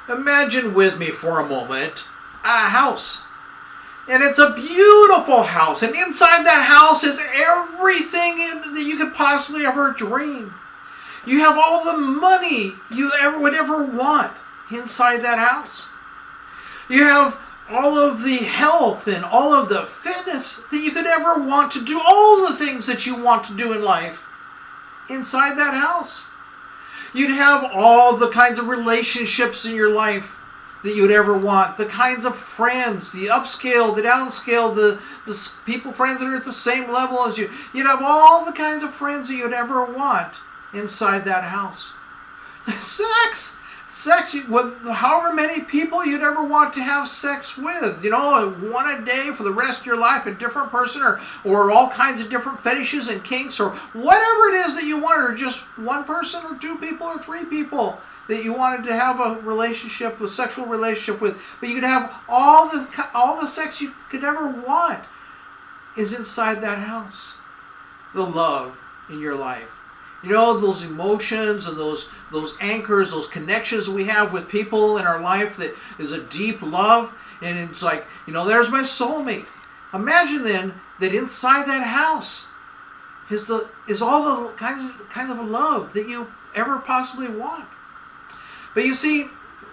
Imagine with me for a moment a house. And it's a beautiful house. And inside that house is everything that you could possibly ever dream. You have all the money you would ever want inside that house. You have all of the health and all of the fitness that you could ever want to do. All the things that you want to do in life inside that house. You'd have all the kinds of relationships in your life that you'd ever want. The kinds of friends, the upscale, the downscale, the friends that are at the same level as you. You'd have all the kinds of friends that you'd ever want inside that house. Sex, with however many people you'd ever want to have sex with. You know, one a day for the rest of your life, a different person, or all kinds of different fetishes and kinks, or whatever it is that you want, or just one person or two people or three people that you wanted to have a sexual relationship with. But you could have all the sex you could ever want is inside that house. The love in your life. You know, those emotions and those anchors, those connections we have with people in our life that is a deep love. And it's like, you know, there's my soulmate. Imagine then that inside that house is all the kinds of love that you ever possibly want. But you see,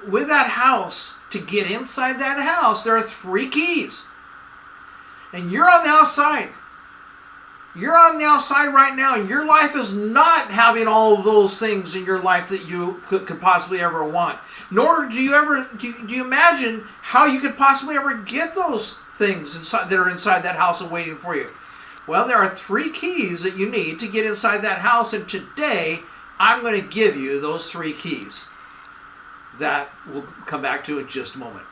with that house, to get inside that house, there are 3 keys. And you're on the outside. You're on the outside right now, and your life is not having all of those things in your life that you could possibly ever want. Nor do you imagine how you could possibly ever get those things that are inside that house and waiting for you. Well, there are 3 keys that you need to get inside that house, and today I'm going to give you those 3 keys that we'll come back to in just a moment.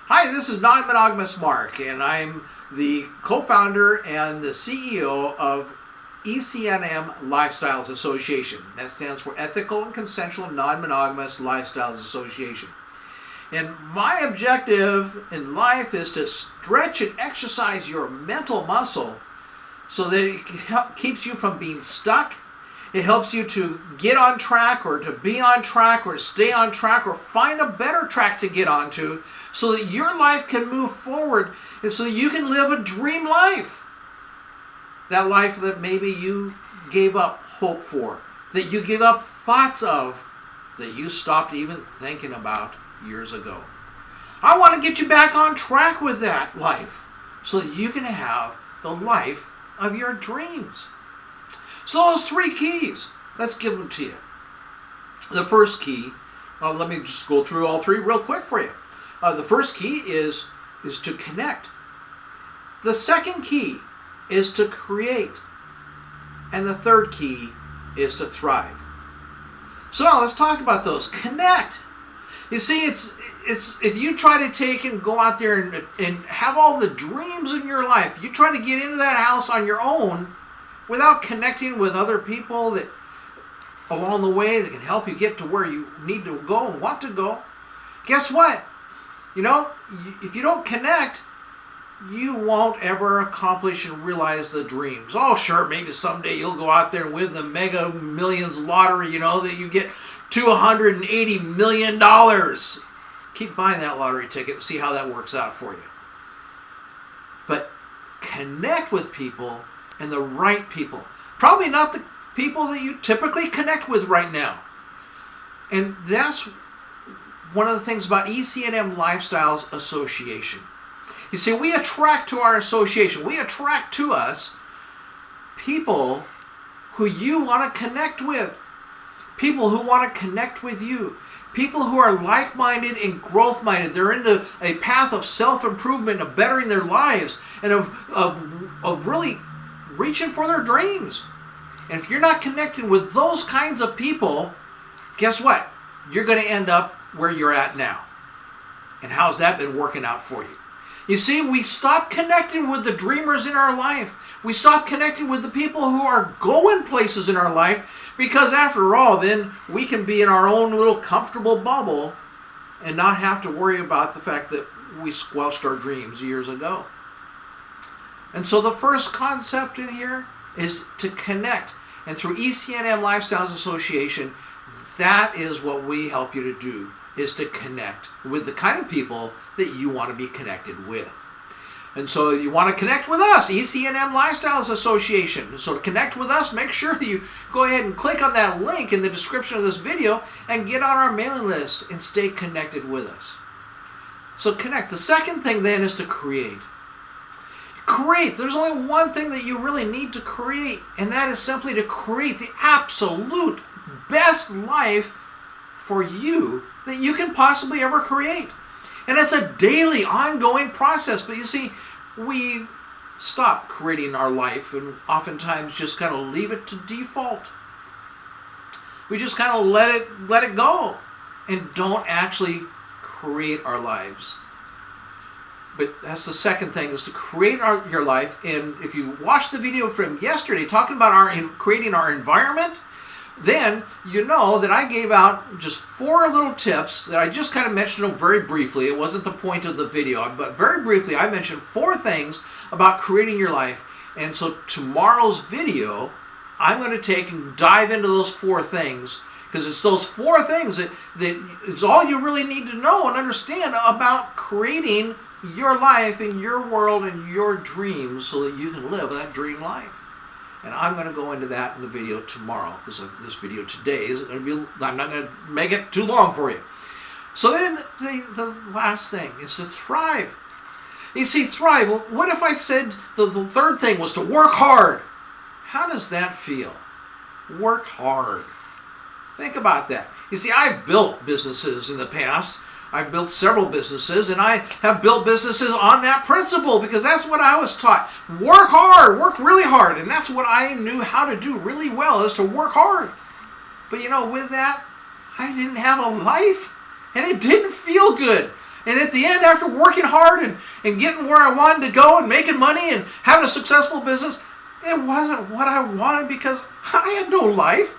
Hi, this is Non-Monogamous Mark, and I'm the co-founder and the CEO of ECNM Lifestyles Association. That stands for Ethical and Consensual Non-Monogamous Lifestyles Association. And my objective in life is to stretch and exercise your mental muscle so that it keeps you from being stuck. It helps you to get on track, or to be on track, or stay on track, or find a better track to get onto, so that your life can move forward and so that you can live a dream life. That life that maybe you gave up hope for, that you gave up thoughts of, that you stopped even thinking about years ago. I want to get you back on track with that life so that you can have the life of your dreams. So those 3 keys, let's give them to you. The first key, let me just go through all 3 real quick for you. The first key is to connect. The second key is to create. And the third key is to thrive. So now let's talk about those. Connect. You see, it's if you try to take and go out there and have all the dreams in your life, you try to get into that house on your own without connecting with other people that along the way that can help you get to where you need to go and want to go, guess what? You know, if you don't connect, you won't ever accomplish and realize the dreams. Oh, sure, maybe someday you'll go out there and win the Mega Millions lottery, you know, that you get $280 million. Keep buying that lottery ticket and see how that works out for you. But connect with people, and the right people. Probably not the people that you typically connect with right now. And that's one of the things about ECNM Lifestyles Association. You see, we attract to our association, we attract to us people who you want to connect with. People who want to connect with you. People who are like-minded and growth-minded. They're into a path of self-improvement, of bettering their lives, and of really reaching for their dreams. And if you're not connecting with those kinds of people, guess what? You're going to end up where you're at now. And how's that been working out for you? You see, we stop connecting with the dreamers in our life. We stop connecting with the people who are going places in our life, because after all, then we can be in our own little comfortable bubble and not have to worry about the fact that we squelched our dreams years ago. And so the first concept in here is to connect. And through ECNM Lifestyles Association, that is what we help you to do. is to connect with the kind of people that you want to be connected with. And so you want to connect with us, ECNM Lifestyles Association. So to connect with us, make sure that you go ahead and click on that link in the description of this video and get on our mailing list and stay connected with us. So connect. The second thing then is to create. Create. There's only one thing that you really need to create, and that is simply to create the absolute best life for you that you can possibly ever create. And it's a daily, ongoing process. But you see, we stop creating our life and oftentimes just kind of leave it to default. We just kind of let it go and don't actually create our lives. But that's the second thing, is to create your life. And if you watched the video from yesterday talking about creating our environment, then you know that I gave out just 4 little tips that I just kind of mentioned them very briefly. It wasn't the point of the video, but very briefly I mentioned 4 things about creating your life. And so tomorrow's video, I'm going to take and dive into those 4 things, because it's those 4 things that it's all you really need to know and understand about creating your life and your world and your dreams so that you can live that dream life. And I'm going to go into that in the video tomorrow, because this video today isn't going to be, I'm not going to make it too long for you. So then the last thing is to thrive. You see, thrive, well, what if I said the third thing was to work hard? How does that feel? Work hard. Think about that. You see, I've built businesses in the past. I've built several businesses, and I have built businesses on that principle, because that's what I was taught. Work hard, work really hard, and that's what I knew how to do really well, is to work hard. But you know, with that, I didn't have a life, and it didn't feel good. And at the end, after working hard and getting where I wanted to go and making money and having a successful business, it wasn't what I wanted, because I had no life.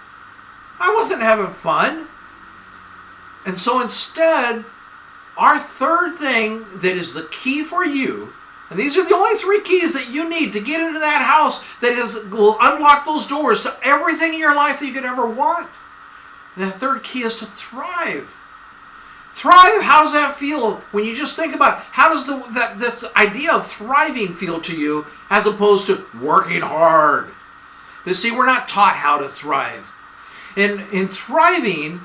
I wasn't having fun. And so instead, our third thing that is the key for you, and these are the only 3 keys that you need to get into that house that will unlock those doors to everything in your life that you could ever want. And the third key is to thrive. Thrive, how does that feel when you just think about it? How does the idea of thriving feel to you as opposed to working hard? But see, we're not taught how to thrive. In thriving,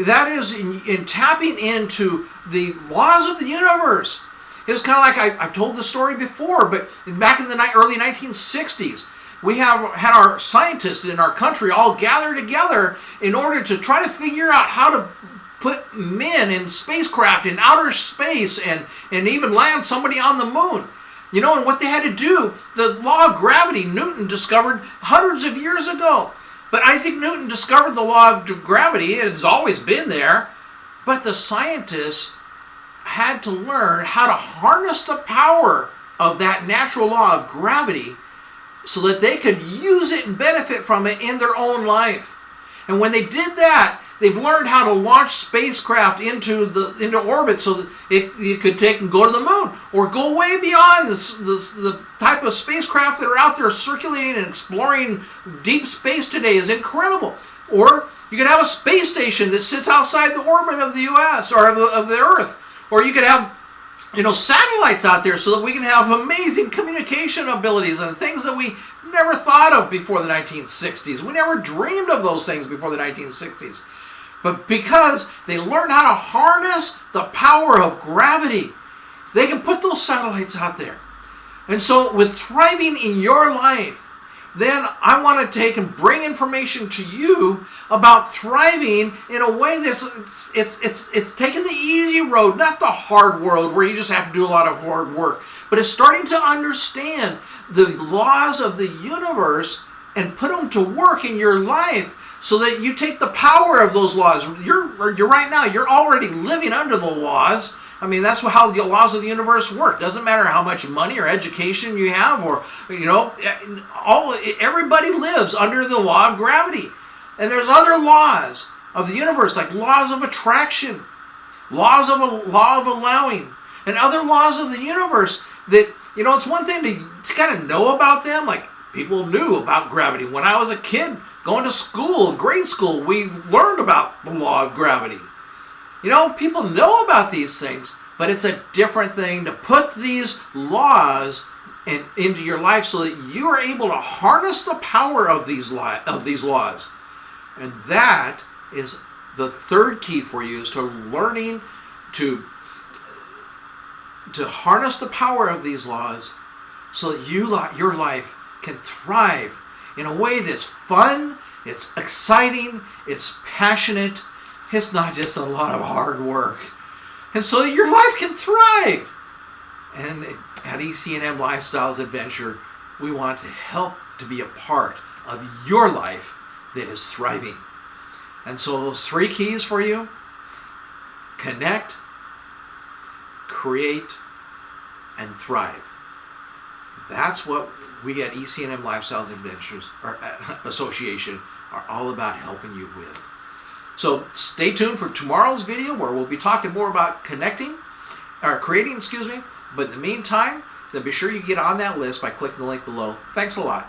that is in tapping into the laws of the universe. It's kind of like I've told the story before, but back in the early 1960s, we had our scientists in our country all gather together in order to try to figure out how to put men in spacecraft in outer space and even land somebody on the moon. You know, and what they had to do, the law of gravity, Newton discovered hundreds of years ago. But Isaac Newton discovered the law of gravity. It has always been there. But the scientists had to learn how to harness the power of that natural law of gravity so that they could use it and benefit from it in their own life. And when they did that, they've learned how to launch spacecraft into orbit so that it could take and go to the moon, or go way beyond the type of spacecraft that are out there circulating and exploring deep space today is incredible. Or you could have a space station that sits outside the orbit of the U.S. or of the Earth. Or you could have, you know, satellites out there so that we can have amazing communication abilities and things that we never thought of before the 1960s. We never dreamed of those things before the 1960s. But because they learned how to harness the power of gravity, they can put those satellites out there. And so with thriving in your life, then I want to take and bring information to you about thriving in a way that's it's taking the easy road, not the hard road where you just have to do a lot of hard work, but it's starting to understand the laws of the universe and put them to work in your life so that you take the power of those laws. You're right now, you're already living under the laws. I mean, that's how the laws of the universe work. Doesn't matter how much money or education you have, or, you know, everybody lives under the law of gravity. And there's other laws of the universe, like laws of attraction, law of allowing, and other laws of the universe that, you know, it's one thing to kind of know about them. Like, people knew about gravity. When I was a kid going to school, grade school, we learned about the law of gravity. You know, people know about these things, but it's a different thing to put these laws into your life so that you are able to harness the power of these laws. And that is the third key for you, is to learning to harness the power of these laws so that your life can thrive in a way that's fun, it's exciting, it's passionate, it's not just a lot of hard work. And so that your life can thrive. And at ECNM Lifestyles Adventure, we want to help to be a part of your life that is thriving. And so those three keys for you: connect, create, and thrive. That's what we at ECNM Lifestyles Adventures or Association are all about helping you with. So stay tuned for tomorrow's video, where we'll be talking more about creating, But in the meantime, then be sure you get on that list by clicking the link below. Thanks a lot.